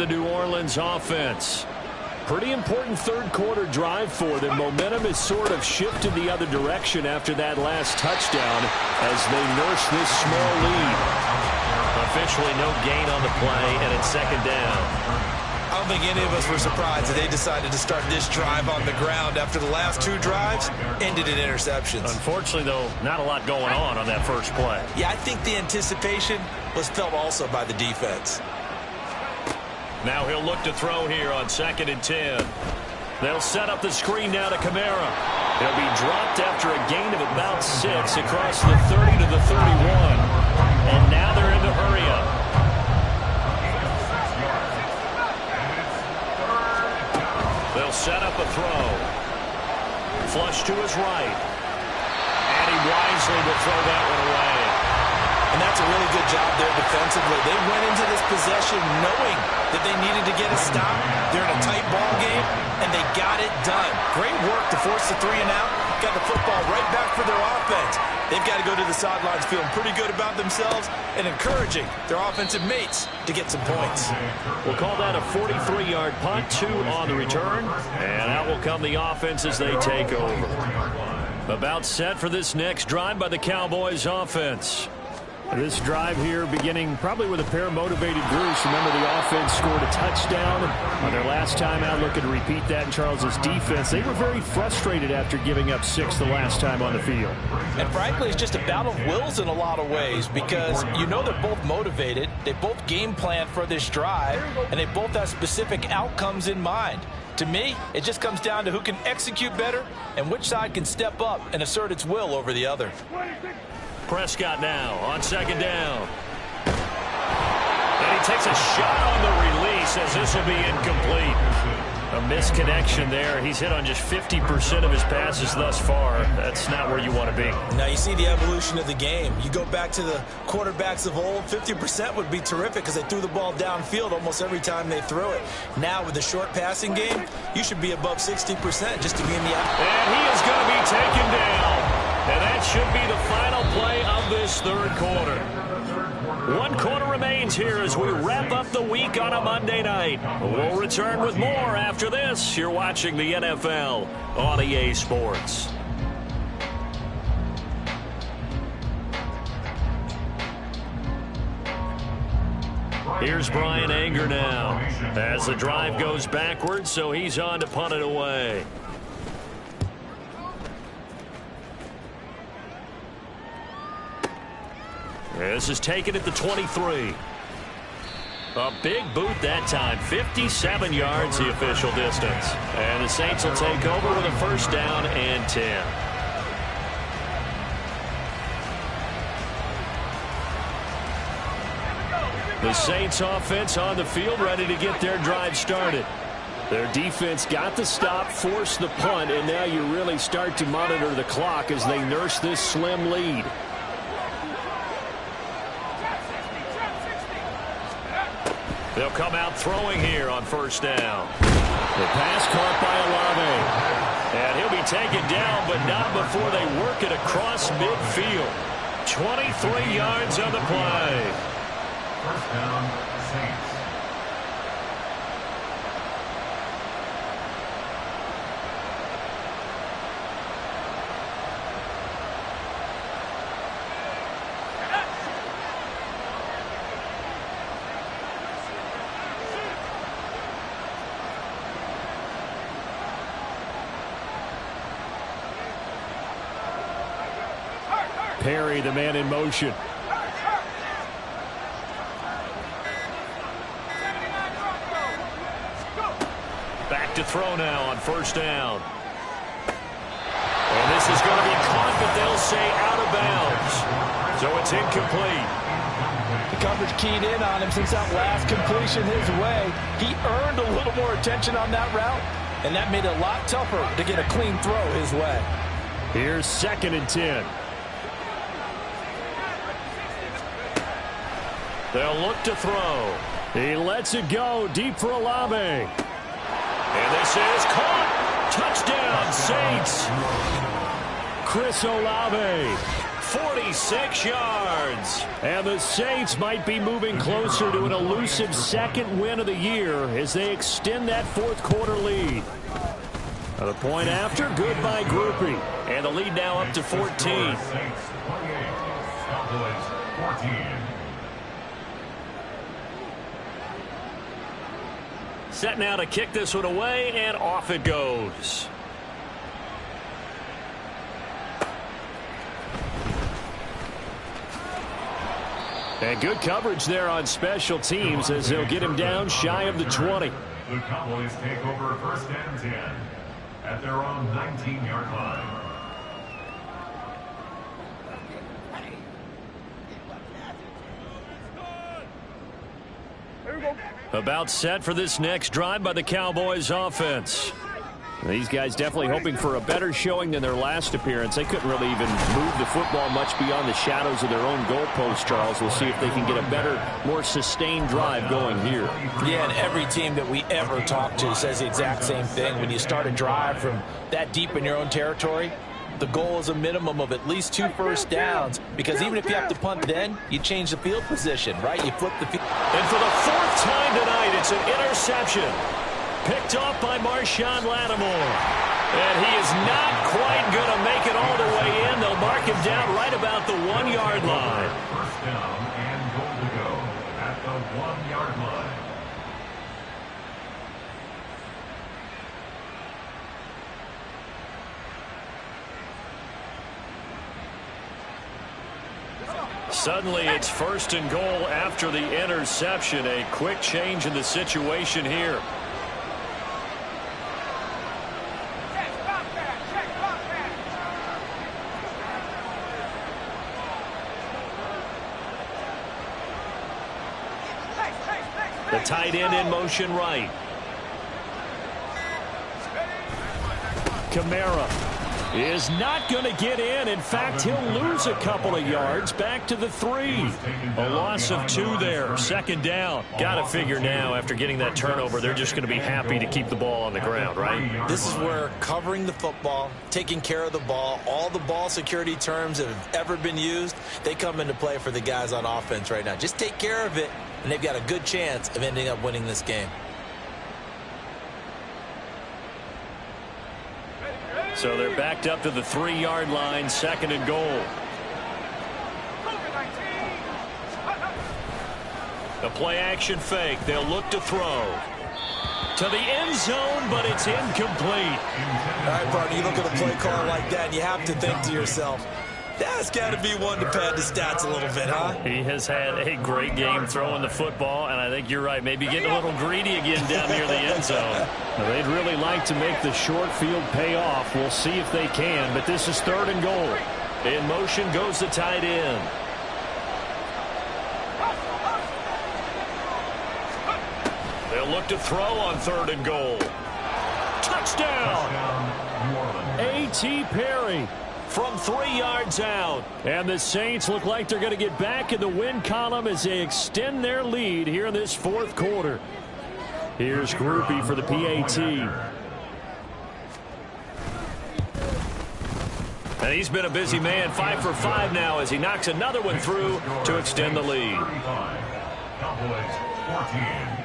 the New Orleans offense. Pretty important third-quarter drive for them. Momentum has sort of shifted the other direction after that last touchdown as they nurse this small lead. Officially no gain on the play, and it's second down. I don't think any of us were surprised that they decided to start this drive on the ground after the last two drives ended in interceptions. Unfortunately, though, not a lot going on that first play. Yeah, I think the anticipation was felt also by the defense. Now he'll look to throw here on 2nd and 10. They'll set up the screen now to Kamara. He'll be dropped after a gain of about 6 across the 30 to the 31. And now they're in the hurry-up. They'll set up a throw. Flush to his right. And he wisely will throw that one away. And that's a really good job there defensively. They went into this possession knowing that they needed to get a stop. They're in a tight ball game, and they got it done. Great work to force the 3 and out. Got the football right back for their offense. They've got to go to the sidelines feeling pretty good about themselves and encouraging their offensive mates to get some points. We'll call that a 43-yard punt, 2 on the return. And out will come the offense as they take over. About set for this next drive by the Cowboys offense. This drive here beginning probably with a pair of motivated Bruce. Remember, the offense scored a touchdown on their last time out. Looking to repeat that in Charles's defense. They were very frustrated after giving up 6 the last time on the field. And frankly, it's just a battle of wills in a lot of ways because you know they're both motivated. They both game plan for this drive, and they both have specific outcomes in mind. To me, it just comes down to who can execute better and which side can step up and assert its will over the other. Prescott now on 2nd down. And he takes a shot on the release as this will be incomplete. A misconnection there. He's hit on just 50% of his passes thus far. That's not where you want to be. Now you see the evolution of the game. You go back to the quarterbacks of old, 50% would be terrific because they threw the ball downfield almost every time they threw it. Now with the short passing game, you should be above 60% just to be in the out. And he is going to be taken down. And that should be the final play of this third quarter. 1 quarter remains here as we wrap up the week on a Monday night. We'll return with more after this. You're watching the NFL on EA Sports. Here's Bryan Anger now as the drive goes backwards, so he's on to punt it away. This is taken at the 23. A big boot that time. 57 yards the official distance. And the Saints will take over with a first down and 10. The Saints offense on the field ready to get their drive started. Their defense got the stop, forced the punt, and now you really start to monitor the clock as they nurse this slim lead. They'll come out throwing here on first down. The pass caught by Olave. And he'll be taken down, but not before they work it across midfield. 23 yards on the play. First down, Saints. Perry, the man in motion. Back to throw now on first down. And this is going to be caught, but they'll say out of bounds. So it's incomplete. The coverage keyed in on him since that last completion his way. He earned a little more attention on that route, and that made it a lot tougher to get a clean throw his way. Here's 2nd and 10. They'll look to throw. He lets it go deep for Olave. And this is caught. Touchdown, Saints. Chris Olave, 46 yards. And the Saints might be moving closer to an elusive second win of the year as they extend that fourth quarter lead. The point after, good by Grupe. And the lead now up to 14. Saints 28, Cowboys 14. Set now to kick this one away, and off it goes. And good coverage there on special teams as they'll get him down shy of the 20. The Cowboys take over first and 10 at their own 19-yard line. About set for this next drive by the Cowboys offense. These guys definitely hoping for a better showing than their last appearance. They couldn't really even move the football much beyond the shadows of their own goalpost, Charles. We'll see if they can get a better, more sustained drive going here. Yeah, and every team that we ever talk to says the exact same thing. When you start a drive from that deep in your own territory, the goal is a minimum of at least 2 first downs, because even if you have to punt then, you change the field position, right? You flip the field. And for the 4th time tonight, it's an interception. Picked off by Marshawn Lattimore. And he is not quite going to make it all the way in. They'll mark him down right about the 1-yard line. First down and goal to go at the 1-yard line. Suddenly it's 1st and goal after the interception. A quick change in the situation here. The tight end in motion right. Kamara is not going to get in. In fact, he'll lose a couple of yards back to the 3. A loss of 2 there. 2nd down. Got to figure now after getting that turnover, they're just going to be happy to keep the ball on the ground, right? This is where covering the football, taking care of the ball, all the ball security terms that have ever been used, they come into play for the guys on offense right now. Just take care of it, and they've got a good chance of ending up winning this game. So they're backed up to the 3-yard line, 2nd and goal. The play action fake. They'll look to throw. To the end zone, but it's incomplete. All right, partner, you look at a play call like that, and you have to think to yourself, that's got to be one to pad the stats a little bit, huh? He has had a great game throwing the football, and I think you're right. Maybe getting a little greedy again down near the end zone. Well, they'd really like to make the short field pay off. We'll see if they can, but this is 3rd and goal. In motion goes the tight end. They'll look to throw on 3rd and goal. Touchdown! A.T. Perry from 3 yards out. And the Saints look like they're going to get back in the win column as they extend their lead here in this 4th quarter. Here's Grupe for the PAT. And he's been a busy man, 5 for 5 now as he knocks another one through to extend the lead. Cowboys 14.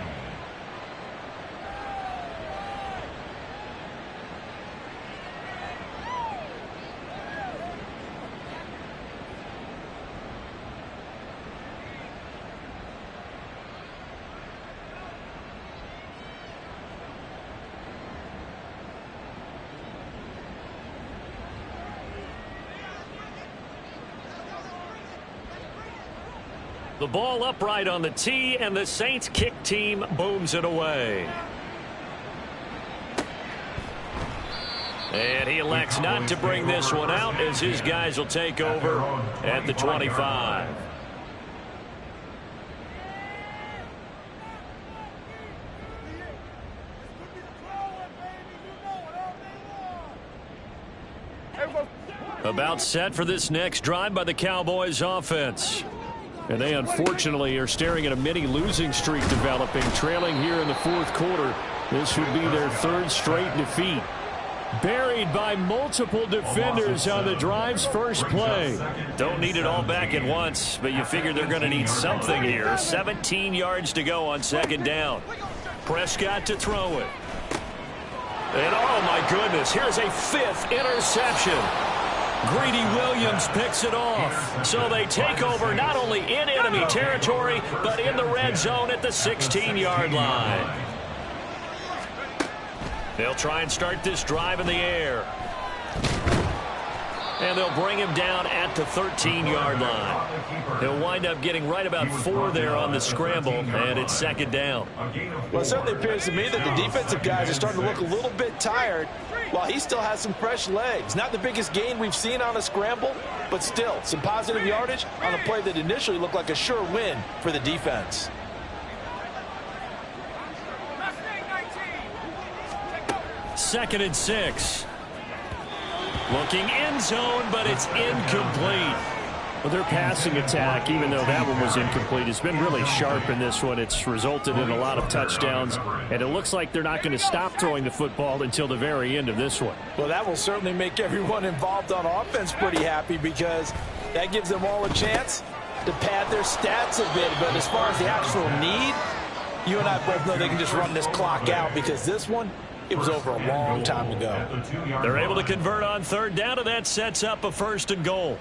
The ball upright on the tee, and the Saints kick team booms it away. And he elects not to bring this one out as his guys will take over at the 25. About set for this next drive by the Cowboys offense. And they unfortunately are staring at a mini losing streak developing, trailing here in the 4th quarter. This would be their 3rd straight defeat. Buried by multiple defenders on the drive's first play. Don't need it all back at once, but you figure they're going to need something here. 17 yards to go on second down. Prescott to throw it. And oh my goodness, here's a fifth interception. Greedy Williams picks it off. So they take over not only in enemy territory, but in the red zone at the 16-yard line. They'll try and start this drive in the air. And they'll bring him down at the 13-yard line. He'll wind up getting right about 4 there on the scramble, and it's second down. Well, it certainly appears to me that the defensive guys are starting to look a little bit tired while he still has some fresh legs. Not the biggest gain we've seen on a scramble, but still some positive yardage on a play that initially looked like a sure win for the defense. Second and 6. Looking end zone, but it's incomplete. Well, their passing attack, even though that one was incomplete, has been really sharp in this one. It's resulted in a lot of touchdowns, and it looks like they're not going to stop throwing the football until the very end of this one. Well, that will certainly make everyone involved on offense pretty happy because that gives them all a chance to pad their stats a bit. But as far as the actual need, you and I both know they can just run this clock out because this one, it was over a long time ago. They're able to convert on third down, and that sets up a first and goal.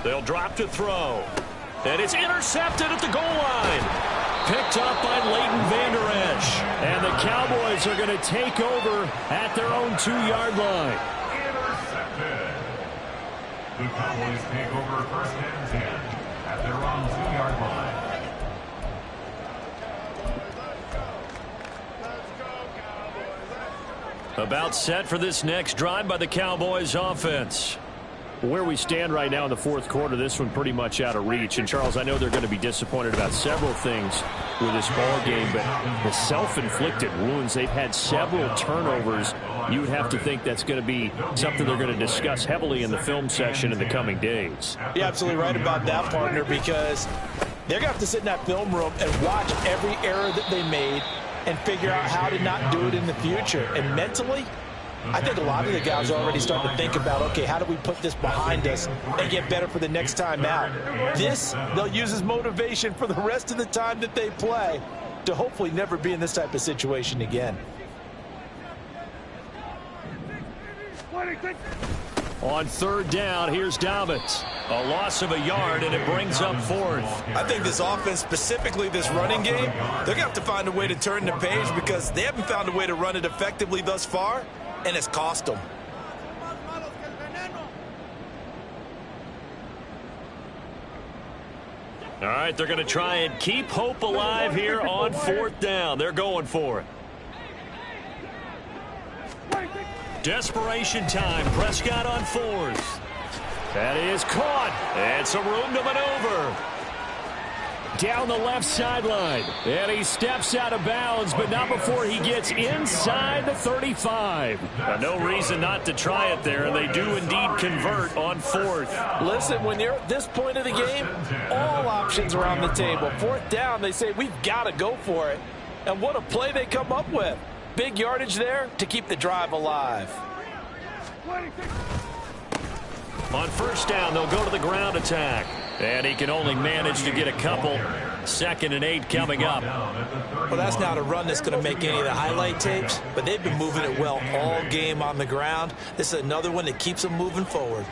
They'll drop to throw. And it's intercepted at the goal line. Picked up by Leighton Vander Esch. And the Cowboys are going to take over at their own 2-yard line. Intercepted. The Cowboys take over first and 10 at their own 2-yard line. About set for this next drive by the Cowboys offense. Where we stand right now in the fourth quarter, this one pretty much out of reach. And, Charles, I know they're going to be disappointed about several things with this ball game, but the self-inflicted wounds, they've had several turnovers. You would have to think that's going to be something they're going to discuss heavily in the film section in the coming days. You're absolutely right about that, partner, because they're going to have to sit in that film room and watch every error that they made and figure out how to not do it in the future. And mentally, I think a lot of the guys are already starting to think about, okay, how do we put this behind us and get better for the next time out? This, they'll use as motivation for the rest of the time that they play to hopefully never be in this type of situation again. On third down, here's Dobbins. A loss of a yard, and it brings up fourth. I think this offense, specifically this running game, they're going to have to find a way to turn the page because they haven't found a way to run it effectively thus far, and it's cost them. All right, they're going to try and keep hope alive here on fourth down. They're going for it. Desperation time. Prescott on fourth. That is caught. And some room to maneuver. Down the left sideline. And he steps out of bounds, but not before he gets inside the 35. No reason not to try it there, and they do indeed convert on fourth. Listen, when you're at this point of the game, all options are on the table. Fourth down, they say, we've got to go for it. And what a play they come up with. Big yardage there to keep the drive alive. On first down, they'll go to the ground attack. And he can only manage to get a couple. 2nd and 8 coming up. Well, that's not a run that's going to make any of the highlight tapes, but they've been moving it well all game on the ground. This is another one that keeps them moving forward.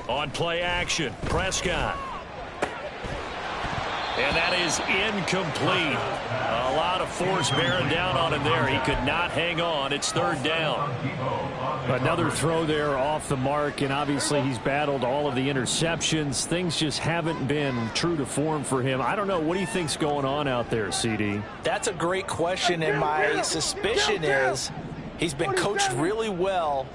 On play action, Prescott. And that is incomplete. A lot of force bearing down on him there. He could not hang on. It's third down. Another throw there off the mark, and obviously he's battled all of the interceptions. Things just haven't been true to form for him. I don't know. What do you think's going on out there, CD? That's a great question, and my suspicion is he's been coached really well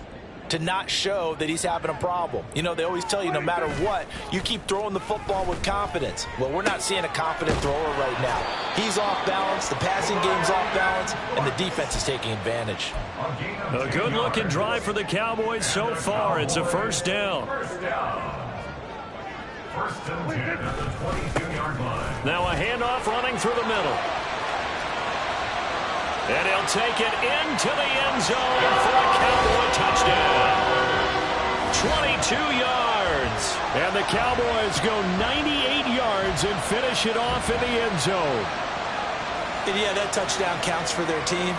to not show that he's having a problem. You know, they always tell you no matter what, you keep throwing the football with confidence. Well, we're not seeing a confident thrower right now. He's off balance, the passing game's off balance, and the defense is taking advantage. A good-looking drive for the Cowboys so far. It's a first down. First and 10 at the 22-yard line. Now a handoff running through the middle. And he'll take it into the end zone for a Cowboy touchdown. 22 yards. And the Cowboys go 98 yards and finish it off in the end zone. And yeah, that touchdown counts for their team,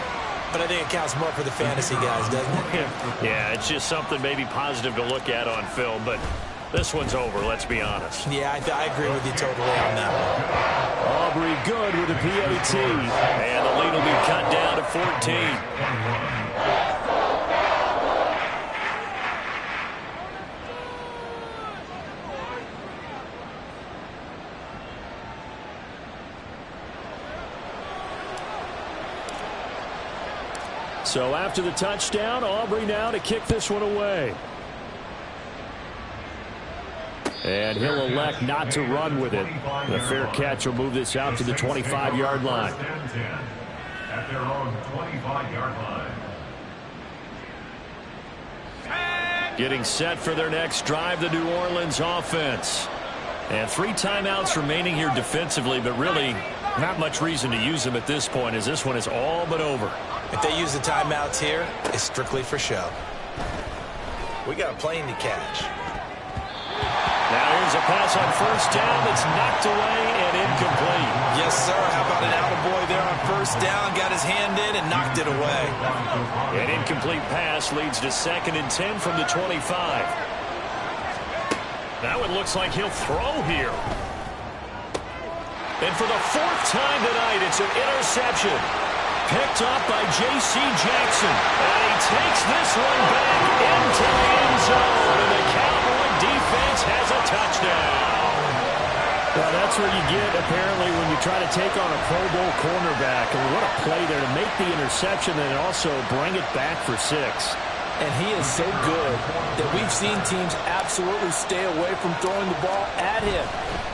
but I think it counts more for the fantasy guys, doesn't it? Yeah, it's just something maybe positive to look at on film, but this one's over, let's be honest. Yeah, I agree with you totally on that one. Aubrey good with a PAT. And the lead will be cut down to 14. So after the touchdown, Aubrey now to kick this one away. And he'll elect not to run with it. The fair catch will move this out to the 25-yard line. First and 10 at their own 25-yard line. Getting set for their next drive, the New Orleans offense. And 3 timeouts remaining here defensively, but really not much reason to use them at this point, as this one is all but over. If they use the timeouts here, it's strictly for show. We got a plane to catch. Now here's a pass on first down that's knocked away and incomplete. Yes, sir. How about an attaboy there on first down? Got his hand in and knocked it away. An incomplete pass leads to 2nd and 10 from the 25. Now it looks like he'll throw here. And for the 4th time tonight, it's an interception. Picked up by J.C. Jackson. And he takes this one back into the end zone. And the Cowboy defense has a touchdown. Well, that's what you get, apparently, when you try to take on a Pro Bowl cornerback. And what a play there to make the interception and also bring it back for 6. And he is so good that we've seen teams absolutely stay away from throwing the ball at him.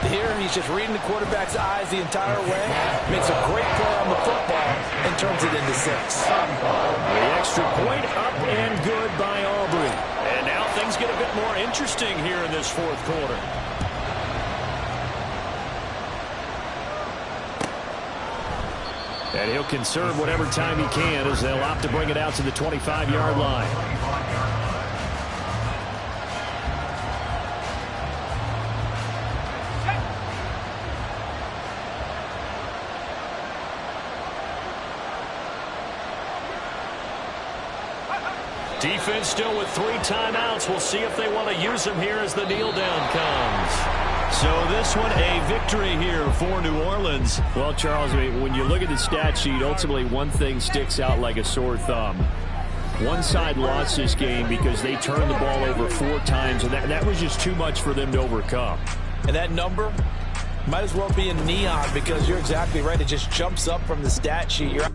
Here, he's just reading the quarterback's eyes the entire way. Makes a great play on the football and turns it into 6. The extra point up and good by Aubrey. And now things get a bit more interesting here in this 4th quarter. And he'll conserve whatever time he can as they'll opt to bring it out to the 25-yard line. Defense still with 3 timeouts. We'll see if they want to use them here as the kneel down comes. So this one a victory here for New Orleans. Well, Charles, I mean, when you look at the stat sheet, ultimately one thing sticks out like a sore thumb. One side lost this game because they turned the ball over 4 times, and that was just too much for them to overcome. And that number might as well be in neon because you're exactly right. It just jumps up from the stat sheet. You're